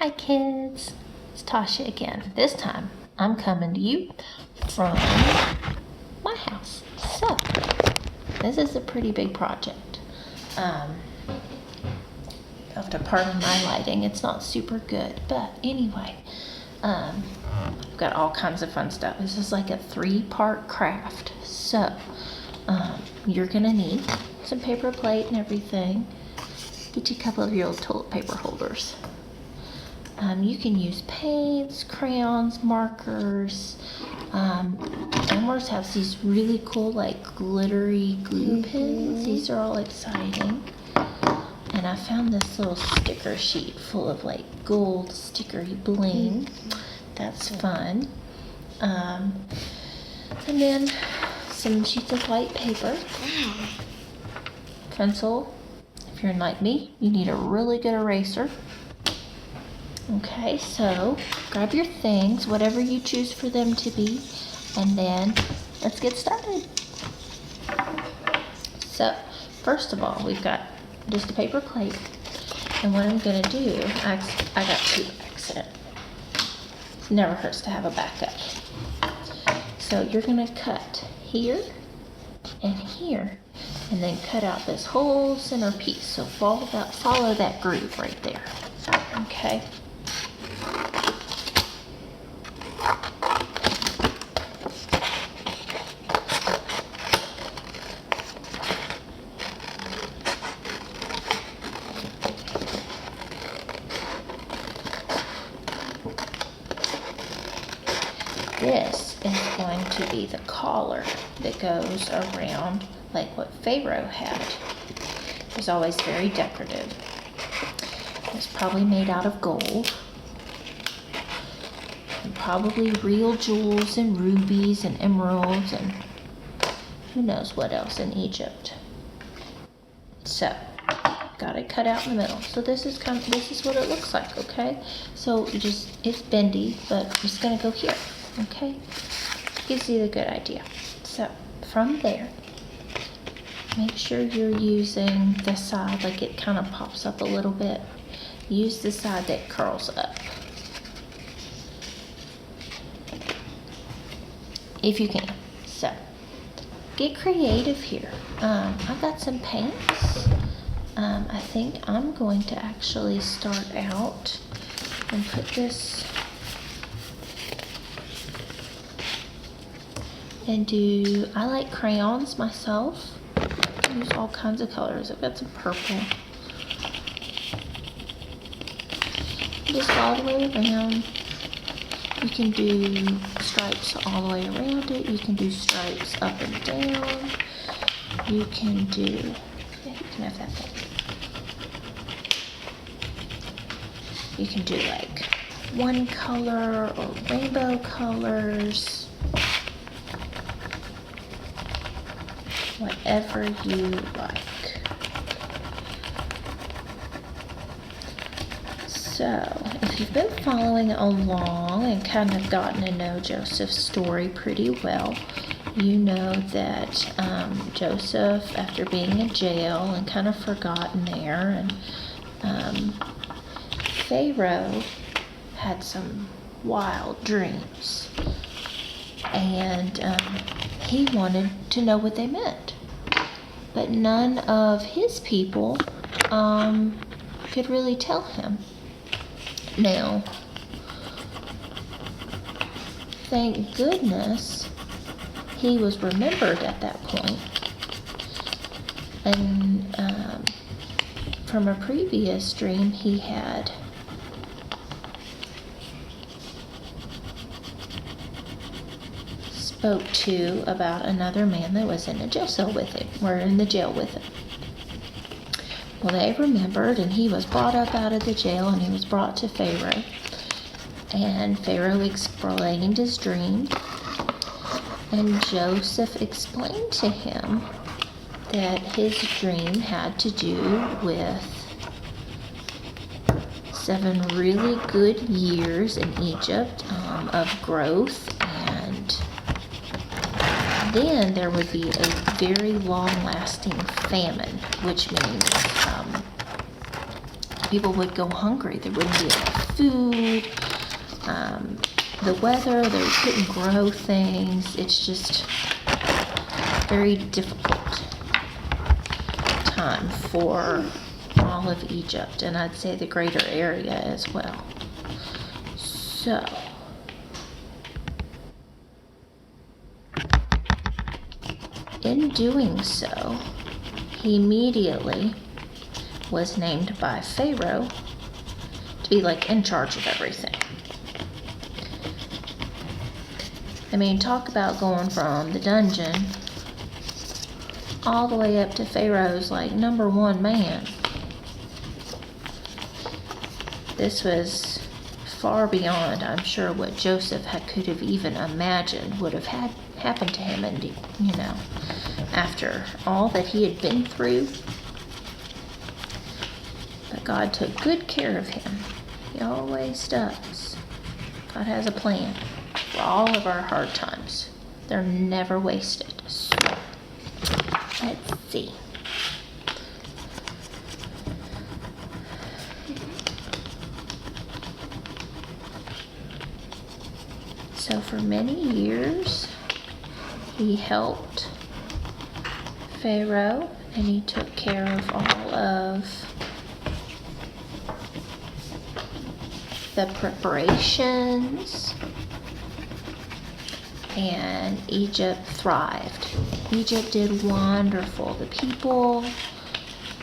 Hi kids, it's Tasha again. This time I'm coming to you from my house. So, this is a pretty big project. You'll have to pardon my lighting, it's not super good. But anyway, I've got all kinds of fun stuff. This is like a 3-part craft. So, you're gonna need some paper plate and everything. Get you a couple of your old toilet paper holders. You can use paints, crayons, markers. Elmer's has these really cool, like, glittery glue pins. These are all exciting. And I found this little sticker sheet full of, like, gold stickery bling. That's fun. And then some sheets of white paper. Pencil. If you're like me, you need a really good eraser. Okay, so grab your things, whatever you choose for them to be, and then let's get started. So, first of all, we've got just a paper plate, and what I'm gonna do, I got 2 accident. It never hurts to have a backup. So you're gonna cut here and here, and then cut out this whole center piece. So follow that groove right there. Okay. This is going to be the collar that goes around, like what Pharaoh had. It was always very decorative. It's probably made out of gold. And probably real jewels and rubies and emeralds and who knows what else in Egypt. So, got it cut out in the middle. So this is what it looks like, okay? So it's bendy, but I'm just gonna go here. Okay, gives you the good idea. So from there, make sure you're using the side, like it kind of pops up a little bit. Use the side that curls up, if you can. So get creative here. I've got some paints. I think I'm going to actually start out and put this and I like crayons myself. I use all kinds of colors. I've got some purple. Just all the way around. You can do stripes all the way around it. You can do stripes up and down. You can do, yeah, you can have that thing. You can do like one color or rainbow colors. Whatever you like. So, if you've been following along and kind of gotten to know Joseph's story pretty well, you know that Joseph, after being in jail and kind of forgotten there, and Pharaoh had some wild dreams. And he wanted to know what they meant. But none of his people could really tell him. Now, thank goodness he was remembered at that point. And from a previous dream he had spoke to about another man that was in a jail cell with him, or in the jail with him. Well, they remembered, and he was brought up out of the jail, and he was brought to Pharaoh. And Pharaoh explained his dream, and Joseph explained to him that his dream had to do with 7 really good years in Egypt of growth, and then there would be a very long-lasting famine, which means people would go hungry. There wouldn't be enough food, the weather, they couldn't grow things. It's just very difficult time for all of Egypt, and I'd say the greater area as well. So, in doing so, he immediately was named by Pharaoh to be like in charge of everything. I mean, talk about going from the dungeon all the way up to Pharaoh's like #1 man. This was far beyond, I'm sure, what Joseph could have even imagined would have happened to him, and after all that he had been through. But God took good care of him. He always does. God has a plan for all of our hard times. They're never wasted. So, let's see. So for many years, he helped Pharaoh, and he took care of all of the preparations, and Egypt thrived. Egypt did wonderful. The people,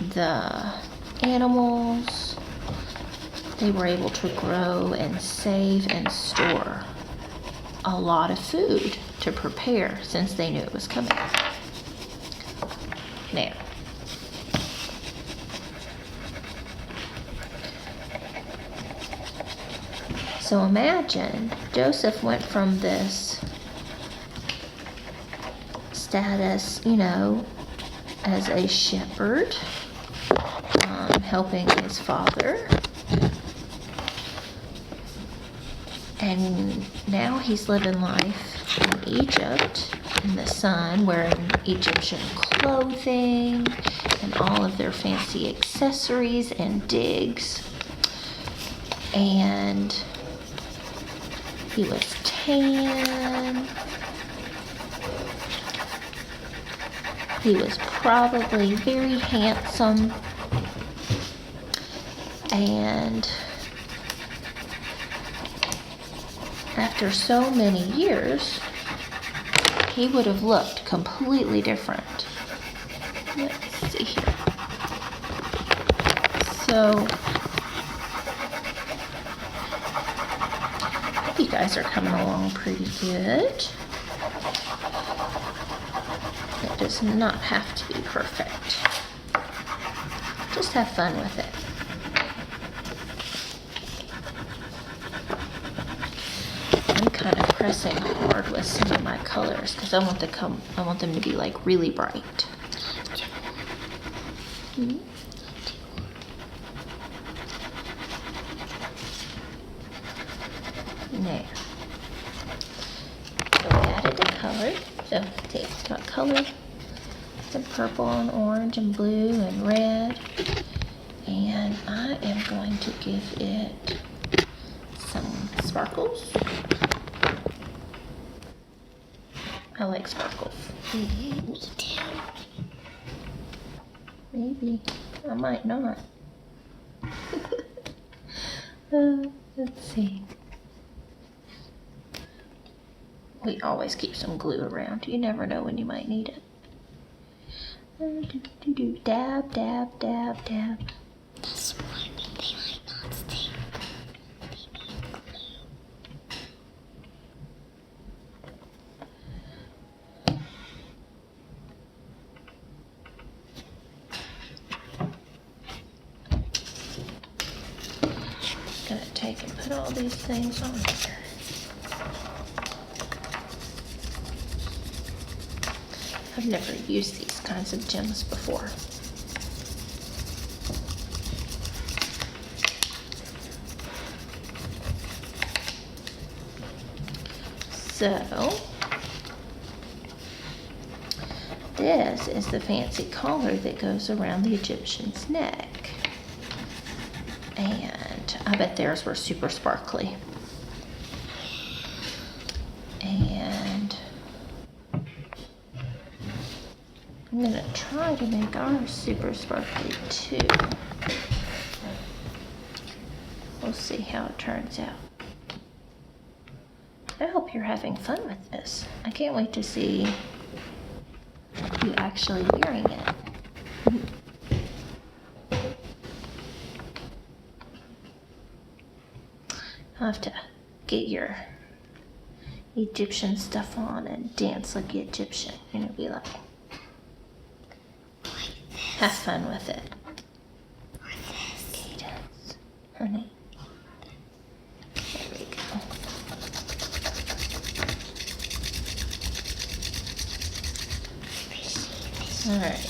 the animals, they were able to grow and save and store a lot of food to prepare since they knew it was coming. Now, so imagine Joseph went from this status, as a shepherd, helping his father. And now he's living life in Egypt, in the sun, wearing Egyptian clothing and all of their fancy accessories and digs. And he was tan. He was probably very handsome. And after so many years, he would have looked completely different. Let's see here. So, you guys are coming along pretty good. It does not have to be perfect. Just have fun with it. I'm kind of pressing hard with some of my colors because I want them to be like really bright. Now, so we added the color. So it's got color, some purple and orange and blue and red. And I am going to give it some sparkles. I like sparkles. Maybe. I might not. Let's see. We always keep some glue around. You never know when you might need it. Dab, dab, dab, dab. This one, they might not stay. Gonna take and put all these things on here. I've never used these kinds of gems before. So, this is the fancy collar that goes around the Egyptian's neck. And I bet theirs were super sparkly. And I'm gonna try to make ours super sparkly too. We'll see how it turns out. I hope you're having fun with this. I can't wait to see you actually wearing it. I'll have to get your Egyptian stuff on and dance like the Egyptian. And it'll be like, have fun with it. Cadence, honey. There we go. Alright.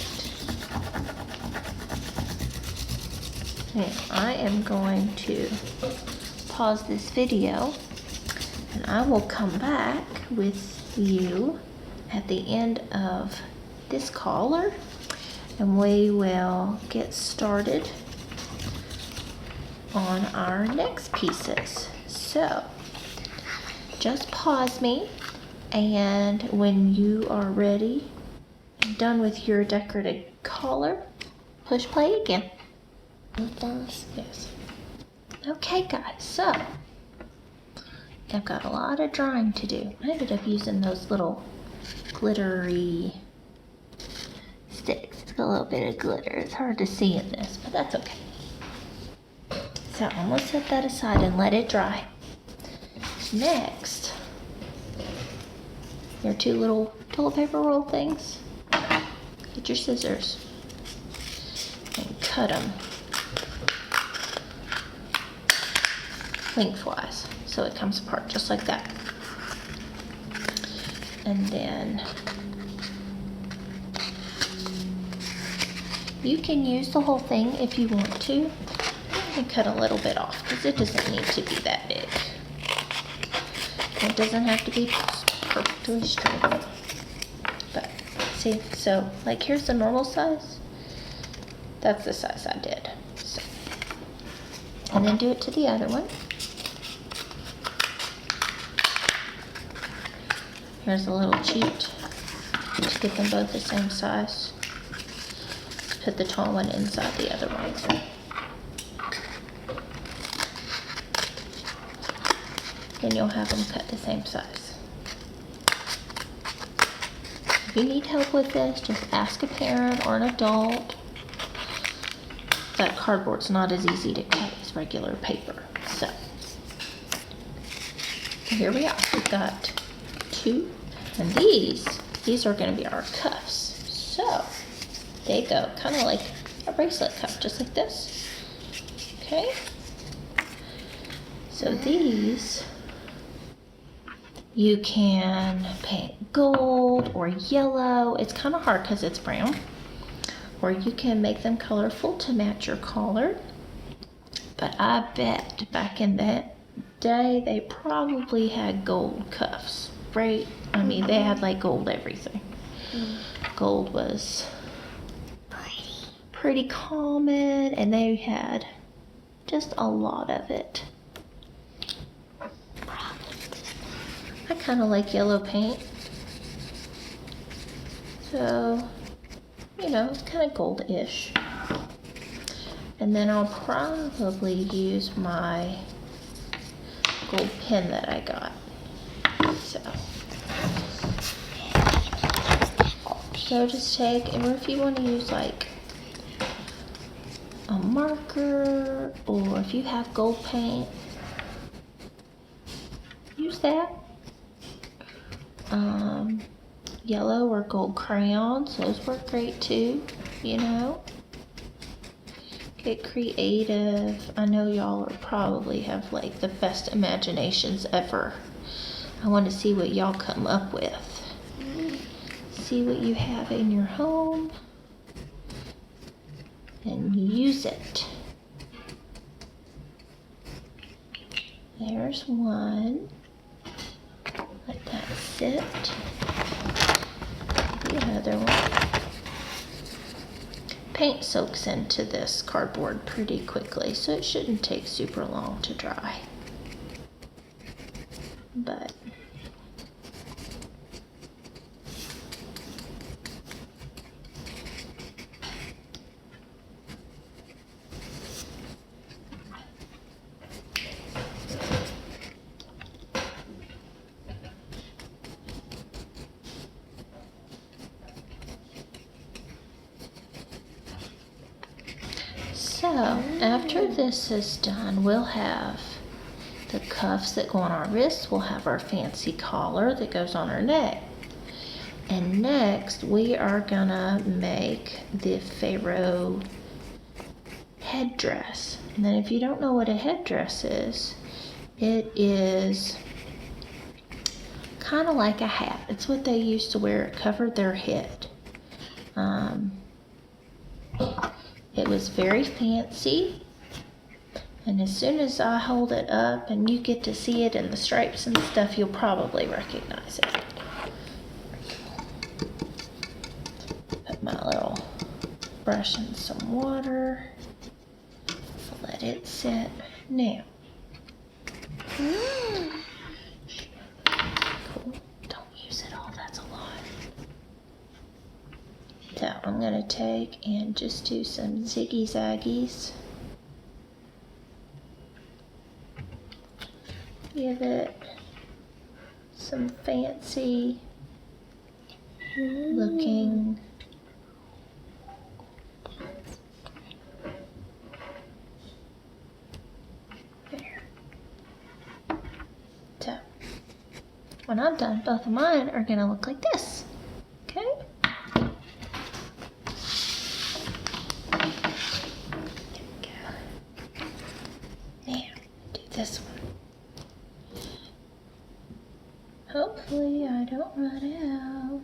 Now, I am going to pause this video and I will come back with you at the end of this collar and we will get started on our next pieces. So just pause me, and when you are ready and done with your decorated collar, push play again. Yes. Okay guys, so I've got a lot of drawing to do. I ended up using those little glittery sticks. It's a little bit of glitter. It's hard to see in this, but that's okay. So I'm gonna set that aside and let it dry. Next, your two little toilet paper roll things. Get your scissors and cut them lengthwise so it comes apart just like that. And then you can use the whole thing if you want to. And cut a little bit off because it doesn't need to be that big. It doesn't have to be perfectly straight. But see, so like here's the normal size. That's the size I did. So, and then do it to the other one. Here's a little cheat to get them both the same size. Put the tall one inside the other one. Then you'll have them cut the same size. If you need help with this, just ask a parent or an adult. That cardboard's not as easy to cut as regular paper. So here we are. We've got two, and these are going to be our cuffs. So there you go, kind of like a bracelet cuff, just like this. Okay. So these you can paint gold or yellow. It's kind of hard because it's brown. Or you can make them colorful to match your collar. But I bet back in that day they probably had gold cuffs, right? I mean, they had like gold everything. Gold was pretty common, and they had just a lot of it. I kind of like yellow paint, so you know, it's kind of gold-ish. And then I'll probably use my gold pen that I got. So just take, and if you want to use like a marker, or if you have gold paint, use that. Yellow or gold crayons, those work great too, you know. Get creative. I know y'all are probably have like the best imaginations ever. I want to see what y'all come up with. See what you have in your home and use it. There's one. Let that sit. The other one. paint soaks into this cardboard pretty quickly, so it shouldn't take super long to dry. But so after this is done, we'll have the cuffs that go on our wrists, we'll have our fancy collar that goes on our neck. And next we are gonna make the Pharaoh headdress. And then if you don't know what a headdress is, it is kind of like a hat. It's what they used to wear. It covered their head. It was very fancy. And as soon as I hold it up and you get to see it in the stripes and stuff, you'll probably recognize it. Put my little brush in some water. Let it sit. Now. Cool. Don't use it all, that's a lot. So I'm going to take and just do some ziggy-zaggies. Give it some fancy looking there. So when I'm done, both of mine are going to look like this. Okay? This one. Hopefully I don't run out.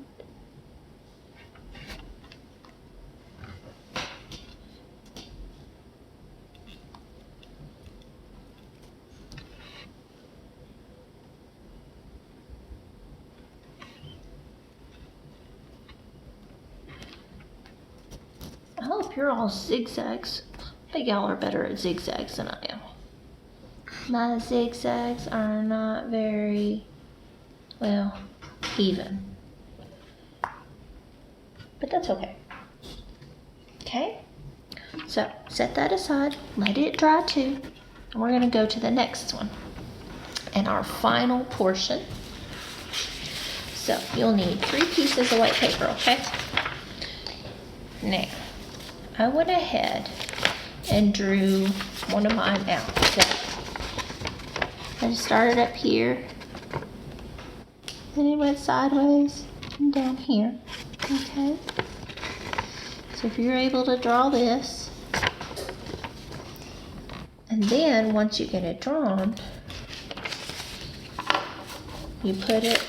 I hope you're all zigzags. I think y'all are better at zigzags than I am. My zigzags are not very, well, even. But that's okay. Okay? So, set that aside. Let it dry too. And we're going to go to the next one. And our final portion. So, you'll need 3 pieces of white paper, okay? Now, I went ahead and drew one of mine out. So, I started up here, and it went sideways and down here, okay? So if you're able to draw this, and then once you get it drawn, you put it,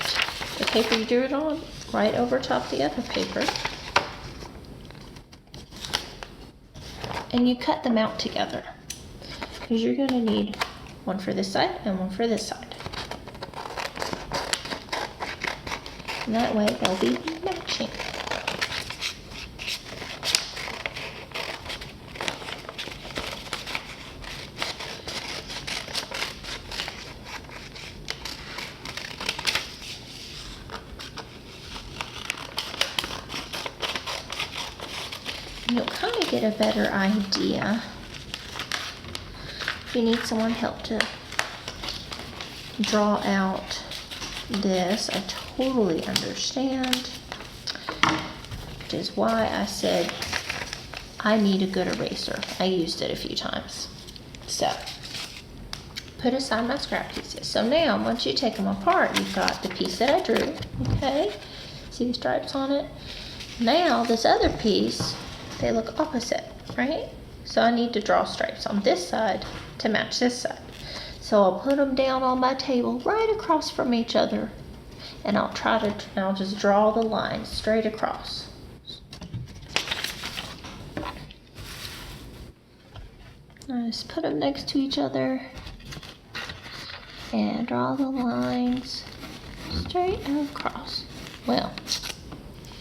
the paper you drew it on, right over top the other paper, and you cut them out together, because you're gonna need one for this side and one for this side. And that way they'll be matching. And you'll kind of get a better idea. If you need someone help to draw out this, I totally understand, which is why I said I need a good eraser. I used it a few times. So, put aside my scrap pieces. So now, once you take them apart, you've got the piece that I drew, okay? See the stripes on it? Now, this other piece, they look opposite, right? So I need to draw stripes on this side to match this side. So I'll put them down on my table right across from each other, and I'll just draw the line straight across. I just put them next to each other and draw the lines straight across. Well,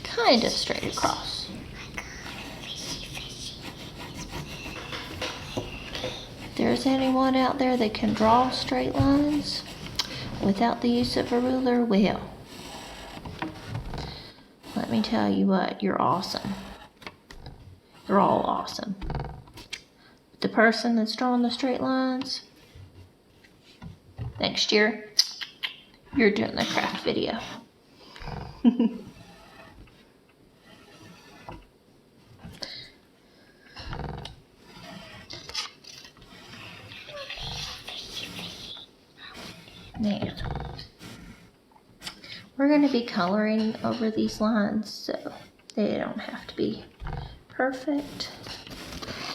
kind of straight across. there's anyone out there that can draw straight lines without the use of a ruler, well, let me tell you what, you're awesome. You're all awesome. The person that's drawing the straight lines, next year, you're doing the craft video. Now, we're going to be coloring over these lines, so they don't have to be perfect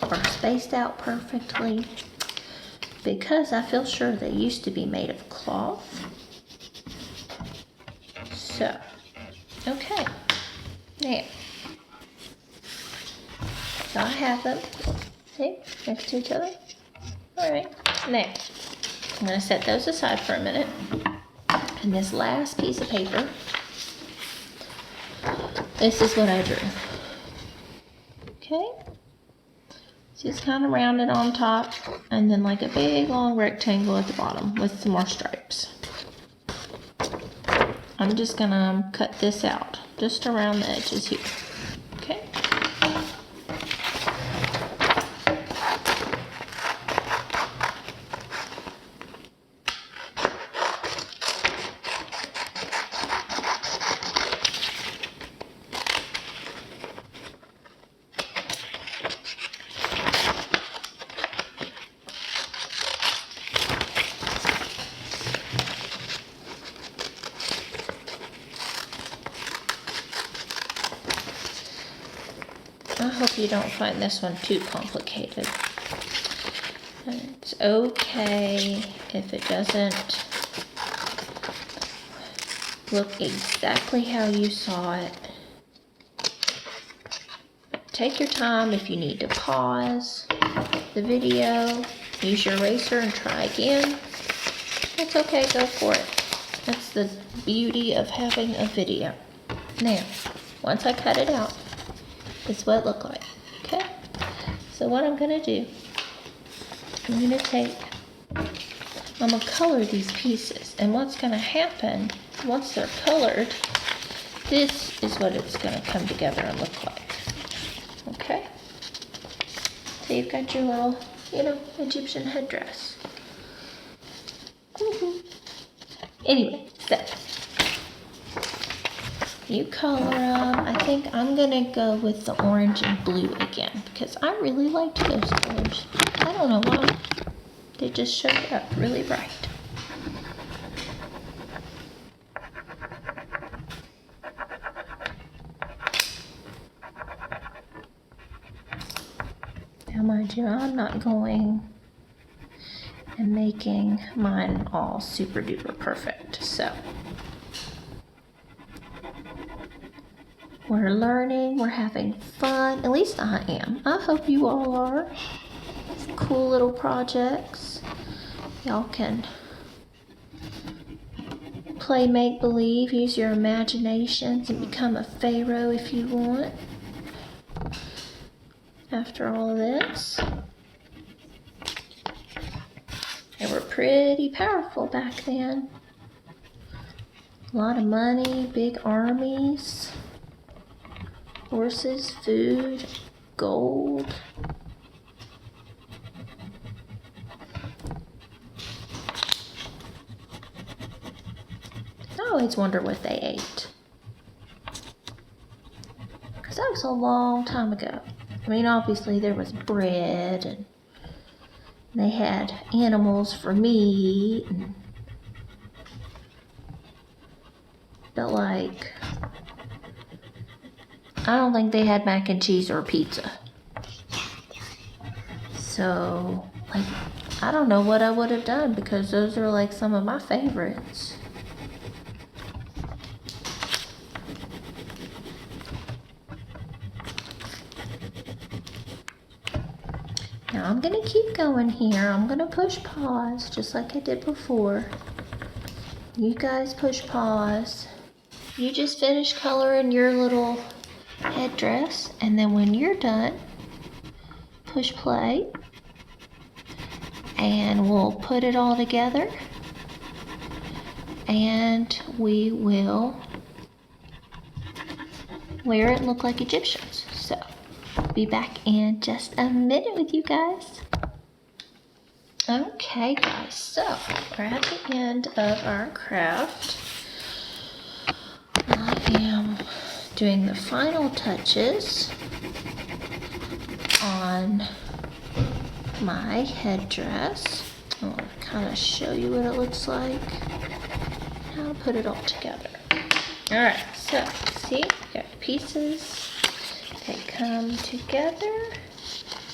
or spaced out perfectly, because I feel sure they used to be made of cloth. So, okay, now, so I have them, see, next to each other. Alright, now, I'm going to set those aside for a minute. And this last piece of paper, this is what I drew. Okay? So it's kind of rounded on top, and then like a big long rectangle at the bottom with some more stripes. I'm just going to cut this out, just around the edges here. Okay? I hope you don't find this one too complicated. It's okay if it doesn't look exactly how you saw it. Take your time. If you need to pause the video, use your eraser and try again. That's okay, go for it. That's the beauty of having a video. Now, once I cut it out, this is what it looked like, okay? So what I'm gonna do, I'm gonna color these pieces, and what's gonna happen, once they're colored, this is what it's gonna come together and look like, okay? So you've got your little, Egyptian headdress. Anyway, so you color them. I think I'm gonna go with the orange and blue again, because I really liked those colors. I don't know why. They just showed up really bright. Now mind you, I'm not going and making mine all super duper perfect, so we're learning, we're having fun, at least I am. I hope you all are. It's cool little projects. Y'all can play make-believe, use your imaginations, and become a Pharaoh if you want. After all of this, they were pretty powerful back then. A lot of money, big armies, horses, food, gold. I always wonder what they ate, because that was a long time ago. I mean, obviously there was bread, and they had animals for meat, but like, I don't think they had mac and cheese or pizza. So, like, I don't know what I would have done, because those are like some of my favorites. Now I'm gonna keep going here. I'm gonna push pause just like I did before. You guys push pause. You just finish coloring your little headdress, and then when you're done, push play. and we'll put it all together and we will wear it and look like Egyptians. So, be back in just a minute with you guys. Okay guys, so we're at the end of our craft. I am doing the final touches on my headdress. I'll kind of show you what it looks like, how to put it all together. Alright, so see, you got pieces, they come together,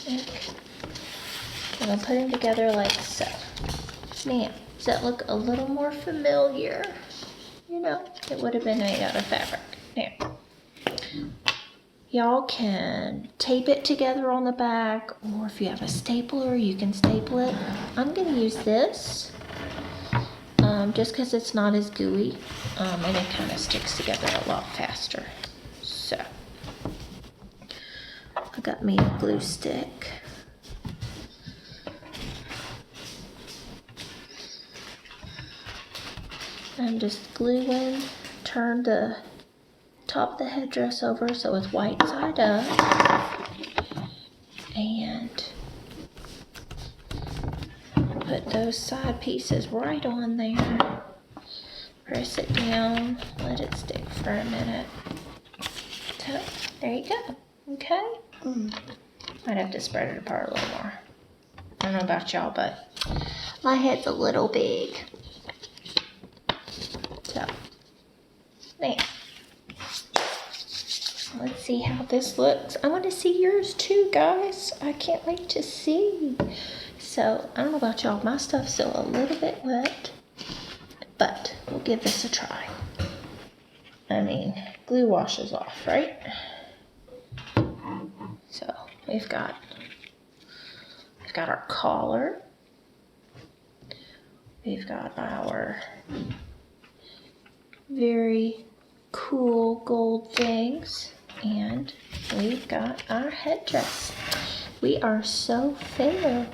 and I'm put them together like so. Now, does that look a little more familiar? You know, it would have been made out of fabric. Now, y'all can tape it together on the back, or if you have a stapler, you can staple it. I'm going to use this, just because it's not as gooey, and it kind of sticks together a lot faster. So, I got me a glue stick. I'm just gluing, turn the top of the headdress over so it's white side up, and put those side pieces right on there. Press it down, let it stick for a minute. So, there you go. Okay? Might have to spread it apart a little more. I don't know about y'all, but my head's a little big. So, there. Let's see how this looks. I want to see yours too, guys. I can't wait to see. So, I don't know about y'all. My stuff's still a little bit wet, but we'll give this a try. I mean, glue washes off, right? So, we've got our collar. We've got our very cool gold things, and we've got our headdress. We are so fair.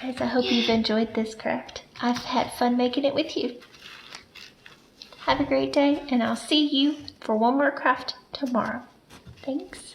Guys, I hope you've enjoyed this craft. I've had fun making it with you. Have a great day, and I'll see you for one more craft tomorrow. Thanks.